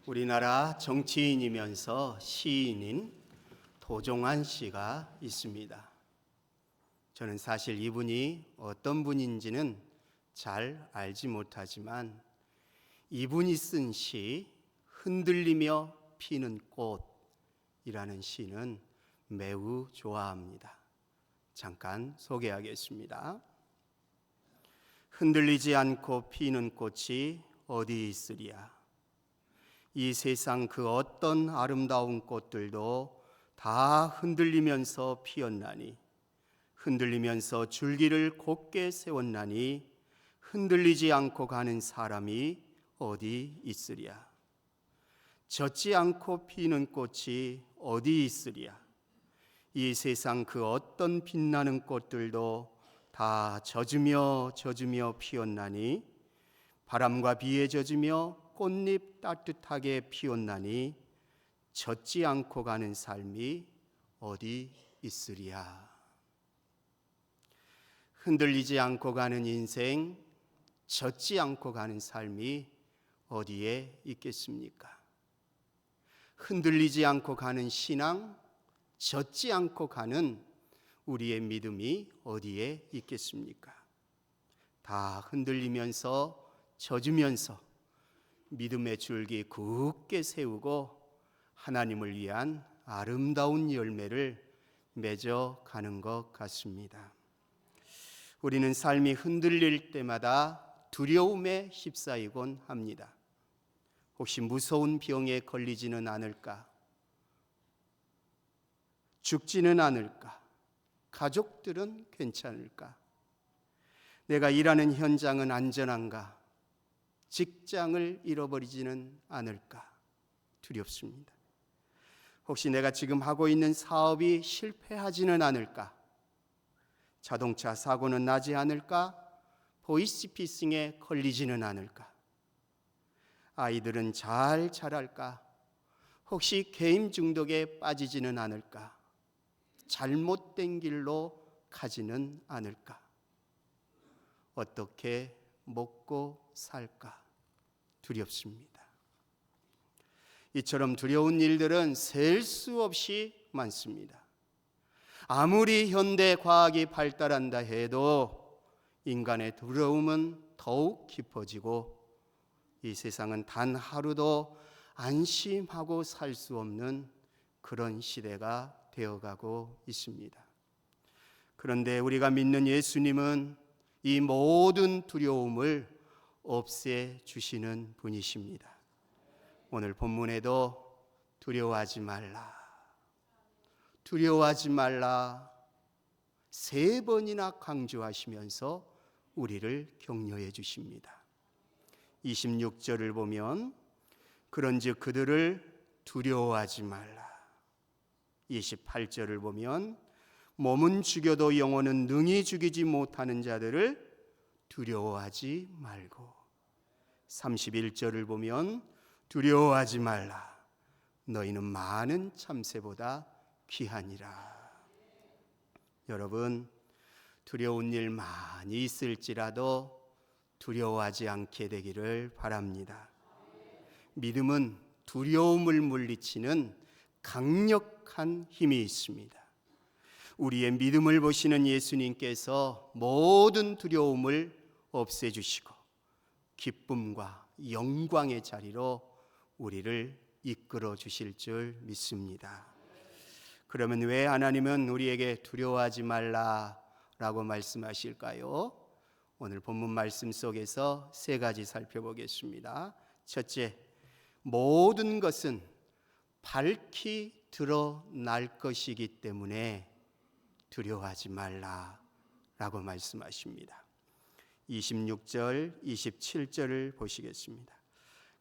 우리나라 정치인이면서 시인인 도종환 씨가 있습니다. 저는 사실 이분이 어떤 분인지는 잘 알지 못하지만 이분이 쓴 시 흔들리며 피는 꽃이라는 시는 매우 좋아합니다. 잠깐 소개하겠습니다. 흔들리지 않고 피는 꽃이 어디 있으랴. 이 세상 그 어떤 아름다운 꽃들도 다 흔들리면서 피었나니, 흔들리면서 줄기를 곧게 세웠나니 흔들리지 않고 가는 사람이 어디 있으랴. 젖지 않고 피는 꽃이 어디 있으랴. 이 세상 그 어떤 빛나는 꽃들도 다 젖으며 피었나니, 바람과 비에 젖으며 꽃잎 따뜻하게 피었나니 젖지 않고 가는 삶이 어디 있으랴. 흔들리지 않고 가는 인생, 젖지 않고 가는 삶이 어디에 있겠습니까? 흔들리지 않고 가는 신앙, 젖지 않고 가는 우리의 믿음이 어디에 있겠습니까? 다 흔들리면서 젖으면서 믿음의 줄기 굳게 세우고 하나님을 위한 아름다운 열매를 맺어 가는 것 같습니다. 우리는 삶이 흔들릴 때마다 두려움에 휩싸이곤 합니다. 혹시 무서운 병에 걸리지는 않을까? 죽지는 않을까? 가족들은 괜찮을까? 내가 일하는 현장은 안전한가? 직장을 잃어버리지는 않을까? 두렵습니다. 혹시 내가 지금 하고 있는 사업이 실패하지는 않을까? 자동차 사고는 나지 않을까? 보이스피싱에 걸리지는 않을까? 아이들은 잘 자랄까? 혹시 게임 중독에 빠지지는 않을까? 잘못된 길로 가지는 않을까? 어떻게 먹고 살까? 두렵습니다. 이처럼 두려운 일들은 셀 수 없이 많습니다. 아무리 현대 과학이 발달한다 해도 인간의 두려움은 더욱 깊어지고 이 세상은 단 하루도 안심하고 살 수 없는 그런 시대가 되어가고 있습니다. 그런데 우리가 믿는 예수님은 이 모든 두려움을 없애주시는 분이십니다. 오늘 본문에도 두려워하지 말라, 두려워하지 말라 3번이나 강조하시면서 우리를 격려해 주십니다. 26절을 보면 그런즉 그들을 두려워하지 말라. 28절을 보면 몸은 죽여도 영혼은 능히 죽이지 못하는 자들을 두려워하지 말고, 31절을 보면 두려워하지 말라. 너희는 많은 참새보다 귀하니라. 여러분, 두려운 일 많이 있을지라도 두려워하지 않게 되기를 바랍니다. 믿음은 두려움을 물리치는 강력한 힘이 있습니다. 우리의 믿음을 보시는 예수님께서 모든 두려움을 없애주시고 기쁨과 영광의 자리로 우리를 이끌어 주실 줄 믿습니다. 그러면 왜 하나님은 우리에게 두려워하지 말라라고 말씀하실까요? 오늘 본문 말씀 속에서 3가지 살펴보겠습니다. 첫째, 모든 것은 밝히 드러날 것이기 때문에 두려워하지 말라라고 말씀하십니다. 26절, 27절을 보시겠습니다.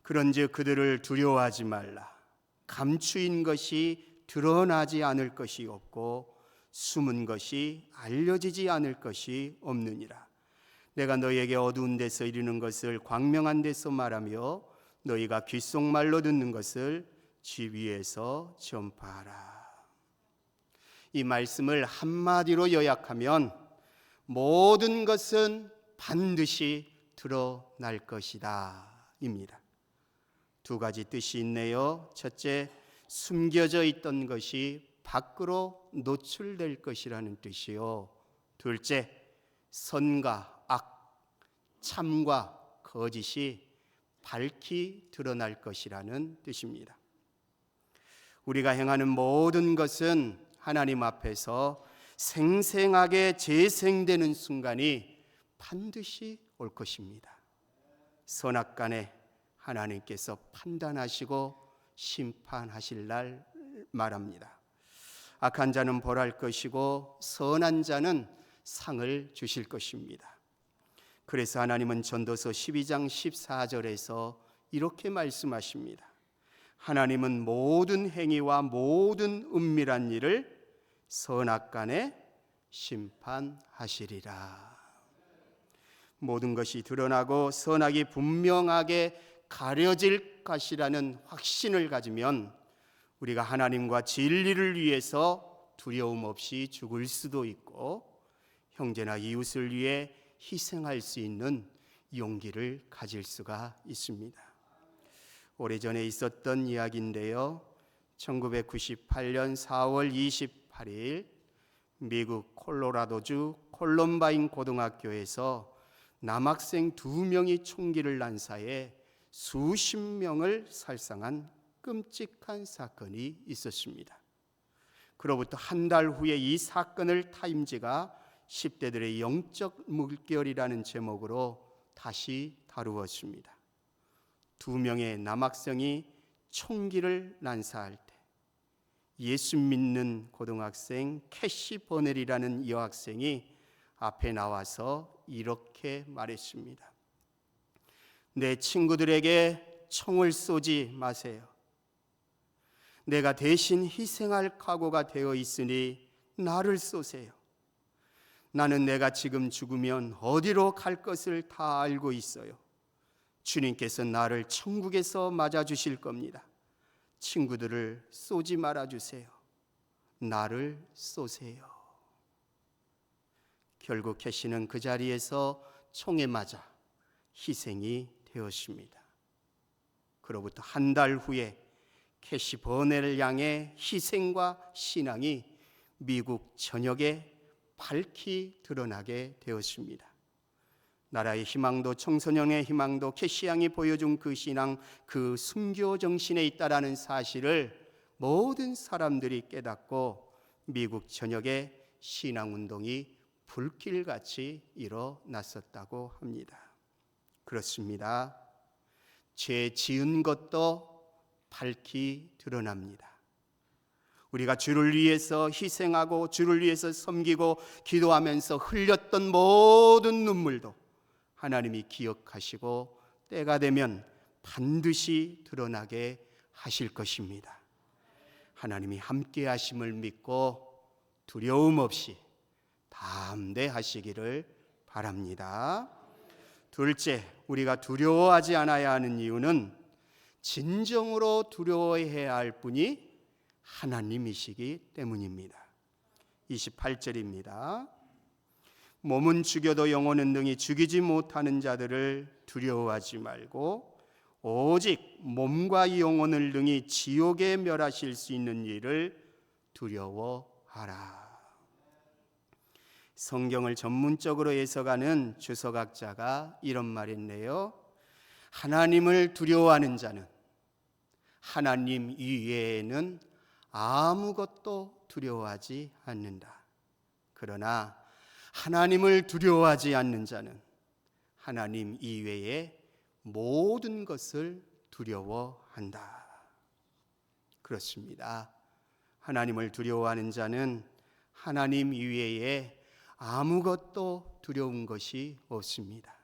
그런즉 그들을 두려워하지 말라. 감추인 것이 드러나지 않을 것이 없고 숨은 것이 알려지지 않을 것이 없느니라. 내가 너희에게 어두운 데서 이르는 것을 광명한 데서 말하며 너희가 귓속말로 듣는 것을 지 위에서 전파하라. 이 말씀을 한마디로 요약하면 모든 것은 반드시 드러날 것이다 입니다. 두 가지 뜻이 있네요. 첫째, 숨겨져 있던 것이 밖으로 노출될 것이라는 뜻이요. 둘째, 선과 악, 참과 거짓이 밝히 드러날 것이라는 뜻입니다. 우리가 행하는 모든 것은 하나님 앞에서 생생하게 재생되는 순간이 반드시 올 것입니다. 선악간에 하나님께서 판단하시고 심판하실 날 말합니다. 악한 자는 벌할 것이고 선한 자는 상을 주실 것입니다. 그래서 하나님은 전도서 12장 14절에서 이렇게 말씀하십니다. 하나님은 모든 행위와 모든 은밀한 일을 선악간에 심판하시리라. 모든 것이 드러나고 선악이 분명하게 가려질 것이라는 확신을 가지면 우리가 하나님과 진리를 위해서 두려움 없이 죽을 수도 있고 형제나 이웃을 위해 희생할 수 있는 용기를 가질 수가 있습니다. 오래전에 있었던 이야기인데요. 1998년 4월 28일 미국 콜로라도주 콜럼바인 고등학교에서 남학생 2명이 총기를 난사해 수십 명을 살상한 끔찍한 사건이 있었습니다. 그로부터 한 달 후에 이 사건을 타임지가 10대들의 영적 물결이라는 제목으로 다시 다루었습니다. 2명의 남학생이 총기를 난사할 때 예수 믿는 고등학생 캐시 버넬이라는 여학생이 앞에 나와서 이렇게 말했습니다. 내 친구들에게 총을 쏘지 마세요. 내가 대신 희생할 각오가 되어 있으니 나를 쏘세요. 나는 내가 지금 죽으면 어디로 갈 것을 다 알고 있어요. 주님께서 나를 천국에서 맞아주실 겁니다. 친구들을 쏘지 말아주세요. 나를 쏘세요. 결국 캐시는 그 자리에서 총에 맞아 희생이 되었습니다. 그로부터 한 달 후에 캐시 버넬을 향해 희생과 신앙이 미국 전역에 밝히 드러나게 되었습니다. 나라의 희망도 청소년의 희망도 캐시 양이 보여준 그 신앙, 그 순교 정신에 있다라는 사실을 모든 사람들이 깨닫고 미국 전역에 신앙운동이 불길같이 일어났었다고 합니다. 그렇습니다. 죄 지은 것도 밝히 드러납니다. 우리가 주를 위해서 희생하고 주를 위해서 섬기고 기도하면서 흘렸던 모든 눈물도 하나님이 기억하시고 때가 되면 반드시 드러나게 하실 것입니다. 하나님이 함께 하심을 믿고 두려움 없이 담대하시기를 바랍니다. 둘째, 우리가 두려워하지 않아야 하는 이유는 진정으로 두려워해야 할 분이 하나님이시기 때문입니다. 28절입니다. 몸은 죽여도 영혼은 능히 죽이지 못하는 자들을 두려워하지 말고 오직 몸과 영혼을 능히 지옥에 멸하실 수 있는 일을 두려워하라. 성경을 전문적으로 해석하는 주석학자가 이런 말했네요. 하나님을 두려워하는 자는 하나님 이외에는 아무것도 두려워하지 않는다. 그러나 하나님을 두려워하지 않는 자는 하나님 이외의 모든 것을 두려워한다. 그렇습니다. 하나님을 두려워하는 자는 하나님 이외에 아무것도 두려운 것이 없습니다.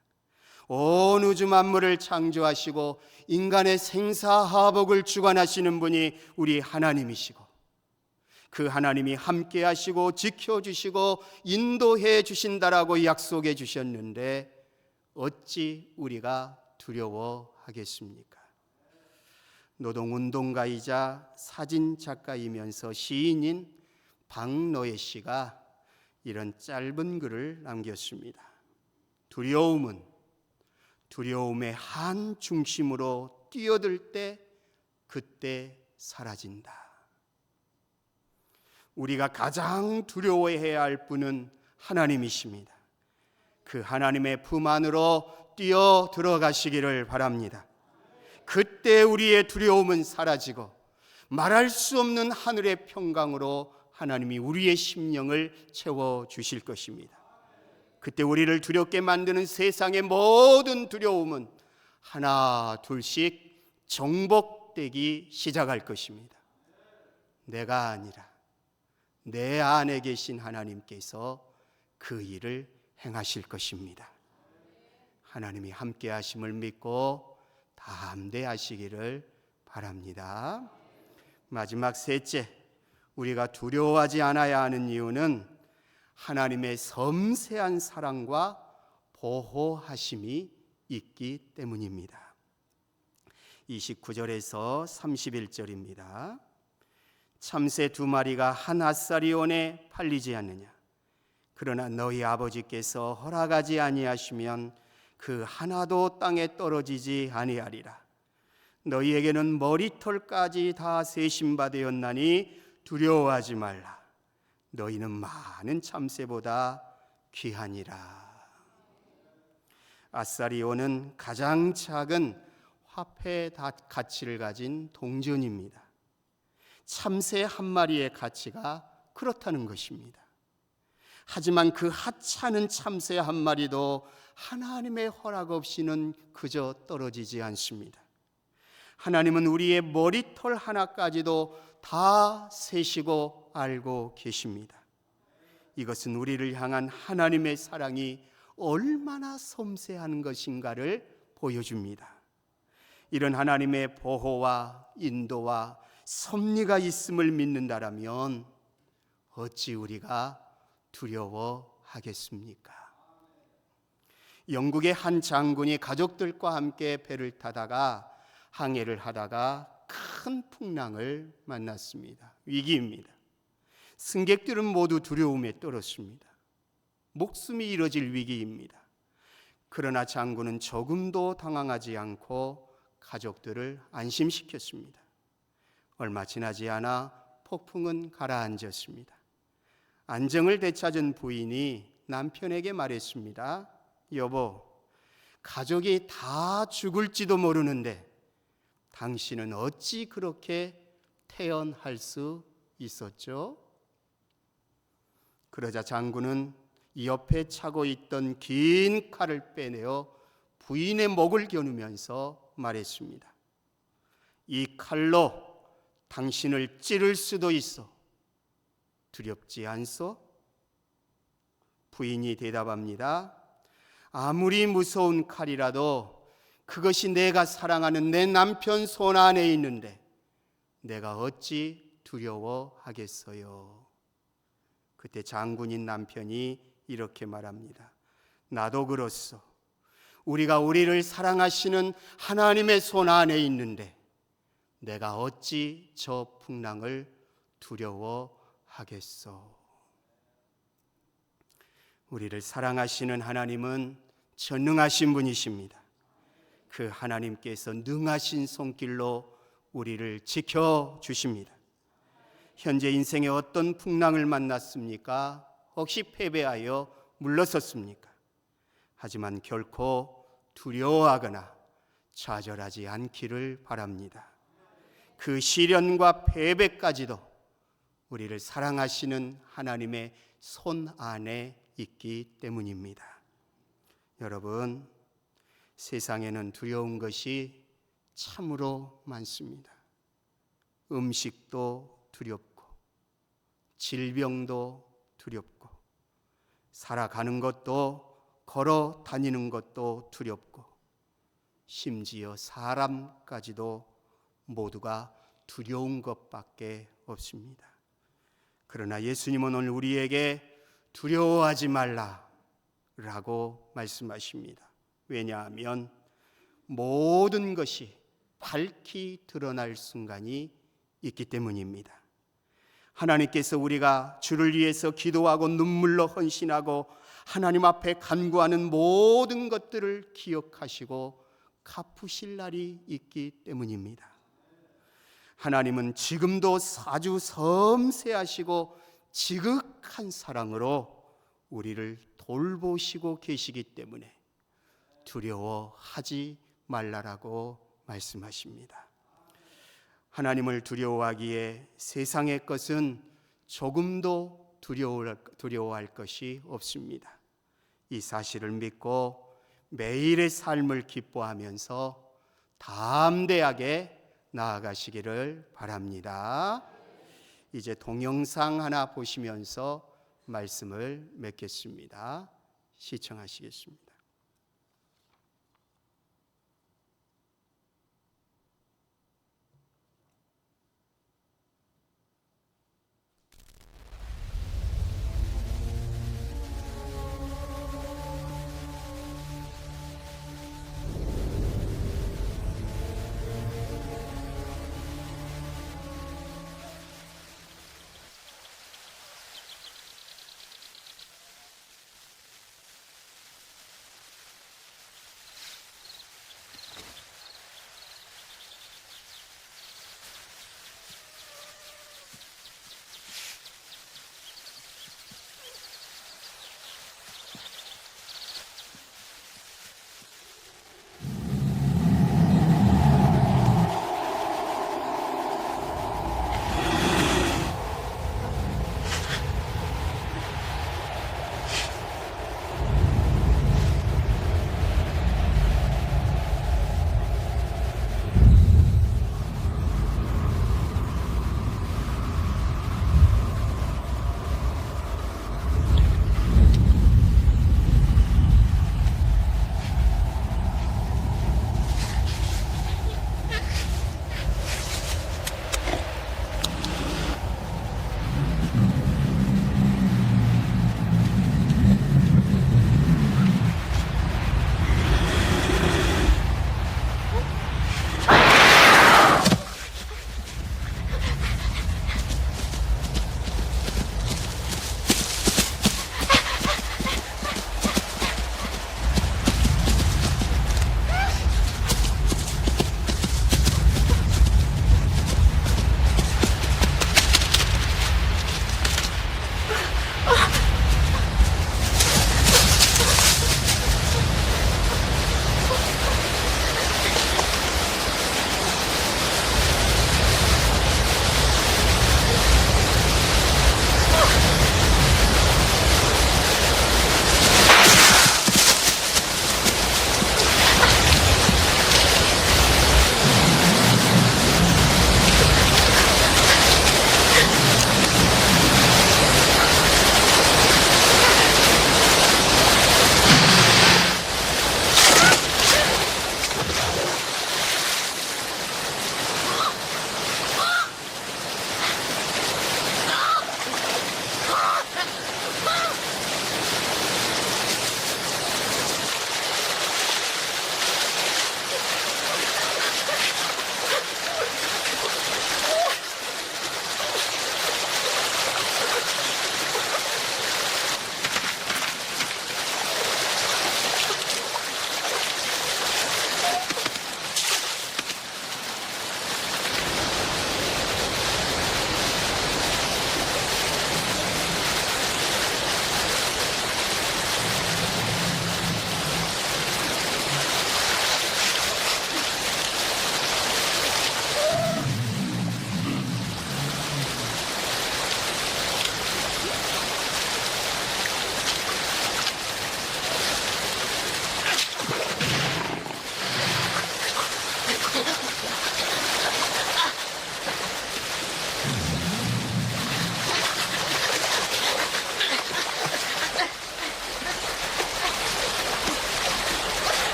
온 우주 만물을 창조하시고 인간의 생사하복을 주관하시는 분이 우리 하나님이시고 그 하나님이 함께 하시고 지켜주시고 인도해 주신다라고 약속해 주셨는데 어찌 우리가 두려워하겠습니까? 노동운동가이자 사진작가이면서 시인인 박노해 씨가 이런 짧은 글을 남겼습니다. 두려움은 두려움의 한 중심으로 뛰어들 때 그때 사라진다. 우리가 가장 두려워해야 할 분은 하나님이십니다. 그 하나님의 품 안으로 뛰어 들어가시기를 바랍니다. 그때 우리의 두려움은 사라지고 말할 수 없는 하늘의 평강으로 하나님이 우리의 심령을 채워주실 것입니다. 그때 우리를 두렵게 만드는 세상의 모든 두려움은 하나 둘씩 정복되기 시작할 것입니다. 내가 아니라 내 안에 계신 하나님께서 그 일을 행하실 것입니다. 하나님이 함께 하심을 믿고 담대하시기를 바랍니다. 마지막 셋째, 우리가 두려워하지 않아야 하는 이유는 하나님의 섬세한 사랑과 보호하심이 있기 때문입니다. 29절에서 31절입니다. 참새 2마리가 한 앗사리온에 팔리지 않느냐? 그러나 너희 아버지께서 허락하지 아니하시면 그 하나도 땅에 떨어지지 아니하리라. 너희에게는 머리털까지 다 세심바 되었나니 두려워하지 말라. 너희는 많은 참새보다 귀하니라. 앗사리온은 가장 작은 화폐 가치를 가진 동전입니다. 참새 한 마리의 가치가 그렇다는 것입니다. 하지만 그 하찮은 참새 한 마리도 하나님의 허락 없이는 그저 떨어지지 않습니다. 하나님은 우리의 머리털 하나까지도 다 세시고 알고 계십니다. 이것은 우리를 향한 하나님의 사랑이 얼마나 섬세한 것인가를 보여줍니다. 이런 하나님의 보호와 인도와 섭리가 있음을 믿는다라면 어찌 우리가 두려워하겠습니까? 영국의 한 장군이 가족들과 함께 배를 타다가 항해를 하다가 큰 풍랑을 만났습니다. 위기입니다. 승객들은 모두 두려움에 떨었습니다. 목숨이 잃어질 위기입니다. 그러나 장군은 조금도 당황하지 않고 가족들을 안심시켰습니다. 얼마 지나지 않아 폭풍은 가라앉았습니다. 안정을 되찾은 부인이 남편에게 말했습니다. 여보, 가족이 다 죽을지도 모르는데 당신은 어찌 그렇게 태연할 수 있었죠? 그러자 장군은 옆에 차고 있던 긴 칼을 빼내어 부인의 목을 겨누면서 말했습니다. 이 칼로 당신을 찌를 수도 있어. 두렵지 않소? 부인이 대답합니다. 아무리 무서운 칼이라도 그것이 내가 사랑하는 내 남편 손 안에 있는데 내가 어찌 두려워하겠어요? 그때 장군인 남편이 이렇게 말합니다. 나도 그렇소. 우리가 우리를 사랑하시는 하나님의 손 안에 있는데 내가 어찌 저 풍랑을 두려워하겠소? 우리를 사랑하시는 하나님은 전능하신 분이십니다. 그 하나님께서 능하신 손길로 우리를 지켜주십니다. 현재 인생에 어떤 풍랑을 만났습니까? 혹시 패배하여 물러섰습니까? 하지만 결코 두려워하거나 좌절하지 않기를 바랍니다. 그 시련과 패배까지도 우리를 사랑하시는 하나님의 손 안에 있기 때문입니다. 여러분, 세상에는 두려운 것이 참으로 많습니다. 음식도 두렵고, 질병도 두렵고, 살아가는 것도, 걸어 다니는 것도 두렵고, 심지어 사람까지도 모두가 두려운 것밖에 없습니다. 그러나 예수님은 오늘 우리에게 두려워하지 말라라고 말씀하십니다. 왜냐하면 모든 것이 밝히 드러날 순간이 있기 때문입니다. 하나님께서 우리가 주를 위해서 기도하고 눈물로 헌신하고 하나님 앞에 간구하는 모든 것들을 기억하시고 갚으실 날이 있기 때문입니다. 하나님은 지금도 아주 섬세하시고 지극한 사랑으로 우리를 돌보시고 계시기 때문에 두려워하지 말라라고 말씀하십니다. 하나님을 두려워하기에 세상의 것은 조금도 두려워할 것이 없습니다. 이 사실을 믿고 매일의 삶을 기뻐하면서 담대하게 나아가시기를 바랍니다. 이제 동영상 하나 보시면서 말씀을 맺겠습니다. 시청하시겠습니다.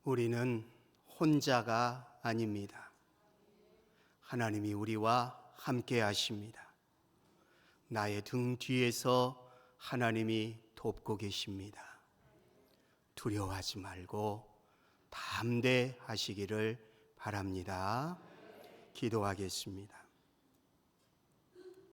우리는 혼자가 아닙니다. 하나님이 우리와 함께 하십니다. 나의 등 뒤에서 하나님이 돕고 계십니다. 두려워하지 말고 담대하시기를 바랍니다. 기도하겠습니다.